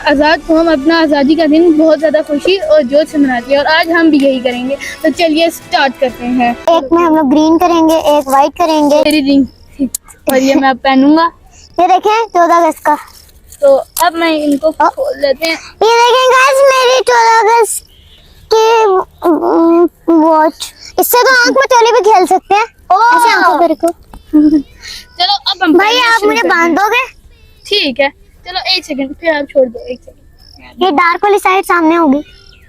आज़ाद कौम अपना आज़ादी का दिन बहुत ज़्यादा खुशी और जोश से मनाती है और आज हम भी यही करेंगे। तो चलिए स्टार्ट करते हैं। एक में हम लोग ग्रीन करेंगे, एक वाइट करेंगे। मेरी रिंग और ये मैं अब पहनूंगा। ये देखें 14 अगस्त का। तो अब मैं इनको खोल लेते हैं। ये देखें गाइस मेरी 14 अगस्त की वॉच। इससे तो आंख में चोली भी खेल सकते हैं। ऐसे आंखों पर को। चलो अब हम भाई आप मुझे बांध दोगे? ठीक है, चलो एक सेकंड, फिर आप छोड़ दो। एक सेकंड, ये डार्क वाली साइड सामने होगी।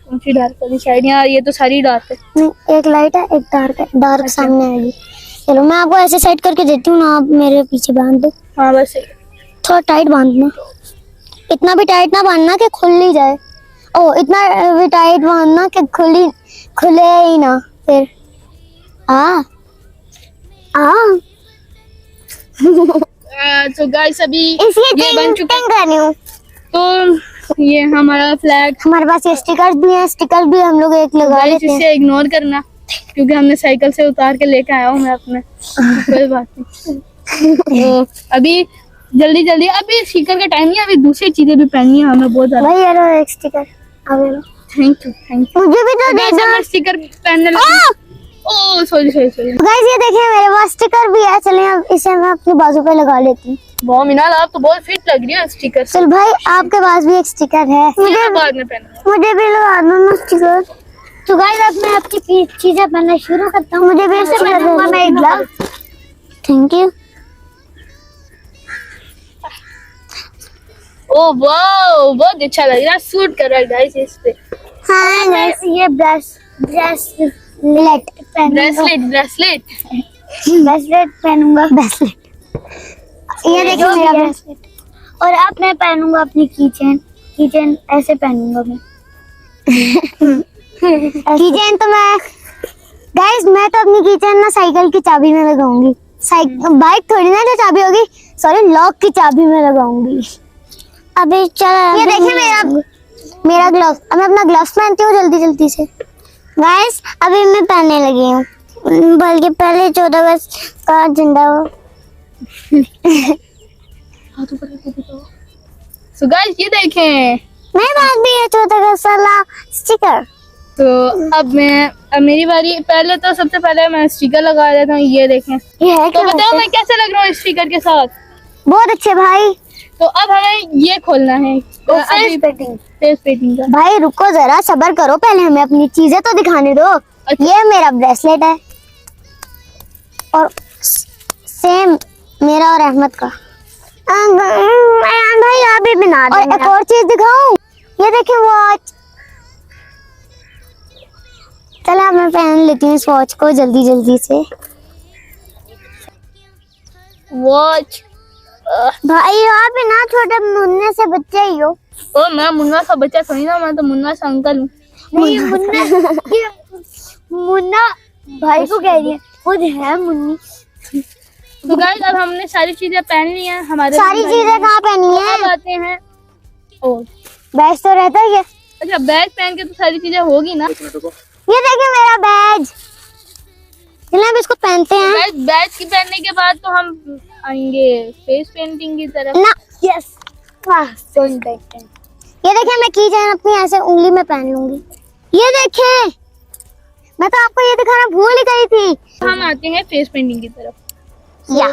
कौन सी डार्क वाली साइड? यार ये तो सारी डार्क है। नहीं, एक लाइट है, एक डार्क है। डार्क सामने आएगी। चलो मैं आपको ऐसे सेट करके देती हूँ ना, आप मेरे पीछे बांध दो। हाँ बस थोड़ा टाइट बांधना, इतना भी टाइट ना बांधना कि खुल नहीं जाए। ओ इतना भी टाइट बांधना कि खुले ही ना फिर। तो गाइस अभी इसकी ये बन चुका करनी हूँ। तो ये हमारा फ्लैग। हमारे पास ये स्टिकर्स भी हैं, स्टिकर भी हम लोग एक लगा लेते हैं। इसे इग्नोर करना क्योंकि हमने साइकिल से उतार के लेके आया हूँ मैं अपने। कोई बात नहीं। तो अभी जल्दी जल्दी, अभी स्टिकर का टाइम नहीं है, अभी दूसरी चीजें भी पहननी है हमें बहुत ज्यादा। भाई ये लो एक स्टिकर। Thank you. मुझे भी तो दे दो। स्टिकर पहनने लगा। Oh sorry. गाइस ये देखिए मेरे पास स्टिकर भी है। चलिए अब इसे मैं अपनी बाजू पे लगा लेती हूँ। वाह मिनाल, आप तो बहुत फिट लग रही है स्टिकर से। चल भाई आपके पास भी एक स्टिकर है। मुझे बाद में पहनना। मुझे भी लगा दो ना स्टिकर। तो गाइस अब मैं आपकी चीजें पहनना शुरू करता हूँ। मुझे भी ऐसे पहनूंगा मैं एक ग्लव। Thank you. ओह वाह, बहुत अच्छा लग रहा है, सूट कर रहा है गाइस इस पे। हाँ गाइस ये ब्रेसलेट पहनूंगा। ब्रेसलेट ये देखिए मेरा ब्रेसलेट। और अब मैं पहनूंगा अपनी कीचेन ऐसे पहनूंगा मैं। कीचेन तो मैं गाइस मैं तो अपनी कीचेन ना साइकिल की चाबी में लगाऊंगी। बाइक थोड़ी ना जो चाबी होगी, सॉरी लॉक की चाबी में लगाऊंगी। अभी चल ये देखिए मेरा ग्लव। अब मैं अपना ग्लव्स पहनती हूँ जल्दी से। गाइस अभी मैं पहनने लगी हूँ, बल्कि पहले 14 अगस्त का झंडा हो। सो गाइस ये देखें, मेरे पास भी है 14 अगस्त वाला स्टिकर। तो अब मेरी बारी। पहले तो सबसे पहले मैं स्टिकर लगा देता हूँ। ये देखें, ये है तो बताओ मैं कैसे लग रहा हूँ स्टिकर के साथ? बहुत अच्छे भाई। तो अब हमें ये खोलना है फेस पेंटिंग का। भाई रुको जरा, सब्र करो, पहले हमें अपनी चीजें तो दिखाने दो। अच्छा। ये मेरा ब्रेसलेट है और सेम मेरा और अहमद का। भाई आप भी बना दो। और एक और चीज दिखाऊं, ये देखिए वॉच। चलो मैं पहन लेती हूँ इस वॉच को जल्दी से। वॉच। भाई आप ना छोटे मुन्ने से बच्चे ही हो। ओ मैं मुन्ना सा बच्चा थोड़ी ना, मैं तो मुन्ना सा अंकल हूँ। नहीं मुन्ना भाई को कह रही है, खुद है मुन्नी। तो गाइस अब हमने सारी चीजें पहन ली हैं। हमारे सारी चीजें कहाँ पहनी है? अब आते हैं। ओ बैज तो रहता ही है। अच्छा, बैग पहन के तो सारी चीजें होगी ना। ये देखिए मेरा बैज। चलिए अब इसको पहनते हैं। बैग की पहनने के बाद तो हम आएंगे फेस पेंटिंग की तरफ ना। यस वाह ये देखिए मैं कीचेन अपनी ऐसे उंगली में पहन लूंगी। ये देखिए मैं तो आपको ये दिखाना भूल ही गई थी। हम आते हैं फेस पेंटिंग की तरफ। या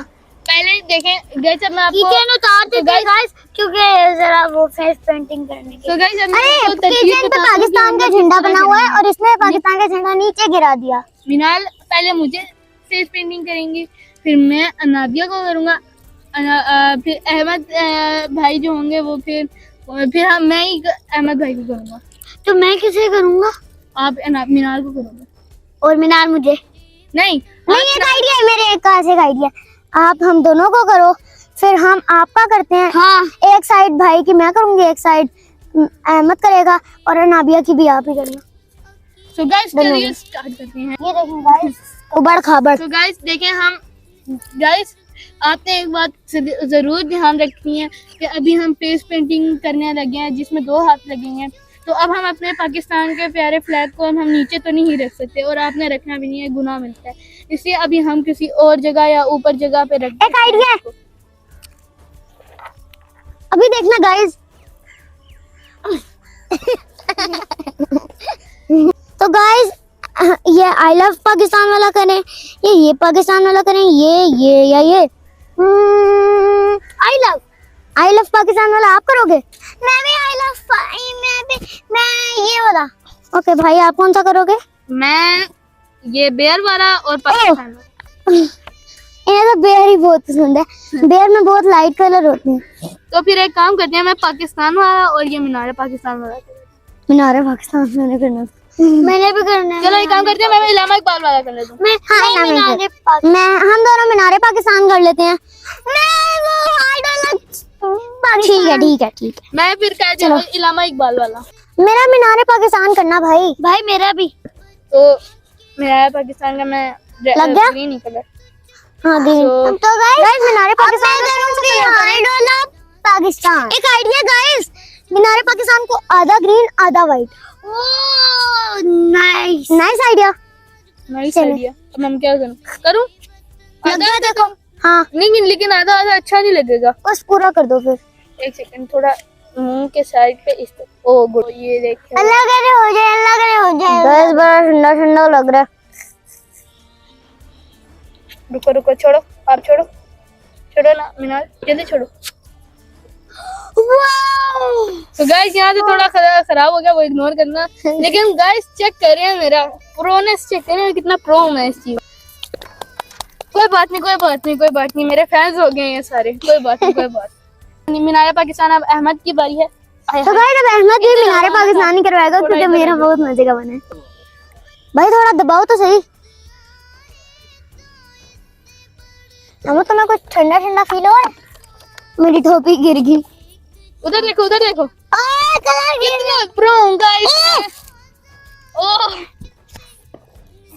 पहले देखें गाइस, अब मैं आपको कीचेन उतार देते हैं गाइस क्योंकि जरा वो फेस पेंटिंग करने के। तो गाइस अरे कीचेन पे पाकिस्तान का झंडा बना हुआ है और इसमें पाकिस्तान का झंडा नीचे गिरा दिया। मिनाल पहले मुझे फेस पेंटिंग करेंगी, फिर मैं अनाबिया को करूंगा, फिर अहमद भाई जो होंगे वो फिर मैं ही अहमद भाई को करूंगा। तो मैं किसे करूंगा? आप मिनाल को करोगे और मिनाल मुझे नहीं। एक आइडिया है मेरे एक पास, एक आइडिया। आप हम दोनों को करो, फिर हम आपका करते हैं। हाँ। एक साइड भाई की मैं करूंगी, एक साइड अहमद करेगा और अनाबिया की भी आप ही करना। सो गाइस चलिए स्टार्ट करते हैं। ये देखें गाइस उबड़ खाबड़। तो गाइस देखें हम गाइस, आपने एक बात जरूर ध्यान रखनी है कि अभी हम फेस पेंटिंग करने लगे हैं जिसमें 2 हाथ लगेंगे। तो अब हम अपने पाकिस्तान के प्यारे फ्लैग को हम नीचे तो नहीं रख सकते और आपने रखना भी नहीं है, गुनाह मिलता है। इसलिए अभी हम किसी और जगह या ऊपर जगह पे रख। एक आइडिया है, अभी देखना गाइस, आई लव पाकिस्तान वाला करें, ये पाकिस्तान वाला करें, ये या ये आई लव पाकिस्तान वाला आप करोगे? मैं भी मैं ये वाला। ओके भाई, आप कौन सा करोगे? मैं ये बेयर वाला और पाकिस्तान वाला। इन्हें तो बेयर ही बहुत पसंद है, बेयर में बहुत लाइट कलर होते हैं। तो फिर एक काम करते हैं, मैं पाकिस्तान वाला और ये मीनार पाकिस्तान वाला करें। मीनार पाकिस्तान मैंने करना, मैंने भी करना है। चलो एक काम करते हैं, मैं इलामा इकबाल वाला कर लेता हूँ। मैं हम दोनों मीनार पाकिस्तान कर लेते हैं। ठीक है। मैं फिर कहती हूँ इलामा इकबाल वाला। मेरा मीनार पाकिस्तान करना भाई। भाई मेरा भी। तो मीनार पाकिस्तान का मैं लग गया? ग्रीन ही कलर। हाँ ग्रीन। तो गाइस मीनार पाकिस्तान पाकिस्तान एक आइडिया गाइस, मीनार पाकिस्तान को आधा ग्रीन आधा व्हाइट। Oh nice idea. अब हम क्या करूँ? आधा देखो। हाँ नहीं, लेकिन आधा अच्छा नहीं लगेगा। बस पूरा कर दो फिर। एक सेकंड, थोड़ा मुंह के साइड पे इस तरह। ओ गुड, ये देखो। अल्लाह करे हो जाए। बस बड़ा ठंडा लग रहा है। रुको, छोड़ो, आप छोड़ो ना मीनार, जल्दी छोड़ो। तो गाइस यहाँ से थोड़ा खराब हो गया, वो इग्नोर करना। लेकिन गाइस चेक करें, मेरा प्रोनेस चेक करें, कितना प्रो हूँ मैं इस चीज। कोई बात नहीं, मेरे फैंस हो गए हैं ये सारे। कोई बात नहीं। मीनार पाकिस्तान अब अहमद की बारी है। तो गाइस अब अहमद भी मीनार पाकिस्तान ही करवाएगा, क्योंकि मेरा बहुत मजे का बना है। भाई थोड़ा दबाओ तो सही। अब तो मैं कुछ ठंडा फील हो रहा है। मेरी टोपी गिर गई। उधर देखो। Colour pro guys. ओह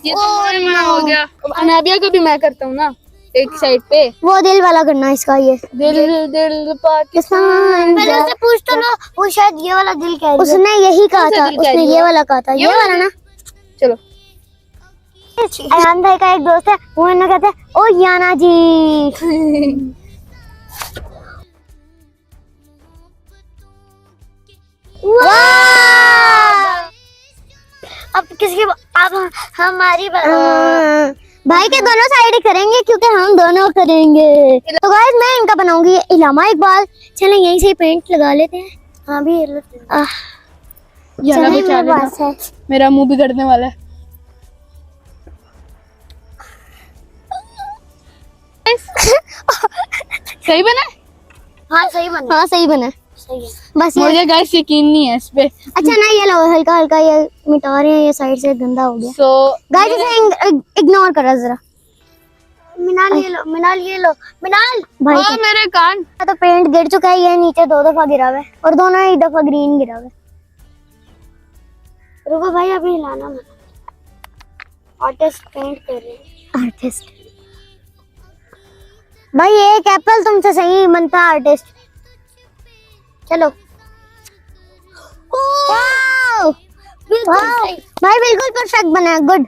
ये तो मैं हो गया। अब अनाबिया का भी मैं करता हूँ ना, एक साइड पे। वो दिल वाला करना इसका, ये दिल पाकिस्तान। पहले उससे पूछ तो लो, वो शायद ये वाला दिल कह रही है। उसने यही कहा था, उसने ये वाला कहा था, ये वाला ना। चलो अयान भाई का एक दोस्त है, वो इन्हें कहते हैं ओ याना जी। अब किसकी अब हमारी भाई के दोनों साइड ही करेंगे, क्योंकि हम दोनों करेंगे। तो गाइस मैं इनका बनाऊंगी इलामा इकबाल। चलें यहीं से पेंट लगा लेते हैं। हाँ भी है। मेरा मुंह बिगड़ने वाला है। सही बना? हाँ सही बना। सही है। बस मुझे गाइस यकीन नहीं है इस पे। अच्छा ना, ये लो हल्का ये मिटा रहे हैं, ये साइड से गंदा हो गया। गाइस इसे इग्नोर करो जरा। मिनाल ये लो भाई मेरे कान। तो पेंट गिर चुका है, ये नीचे 2 दफा गिरा हुआ है और दोनों एक दफा ग्रीन गिरा हुआ है। रुको भाई, अभी हिलाना मत। आर्टिस्ट पेंट कर रहे हैं। आर्टिस्ट भाई, एक एप्पल तुमसे सही बनता आर्टिस्ट। चलो वाओ भाई बिल्कुल परफेक्ट बना है। गुड।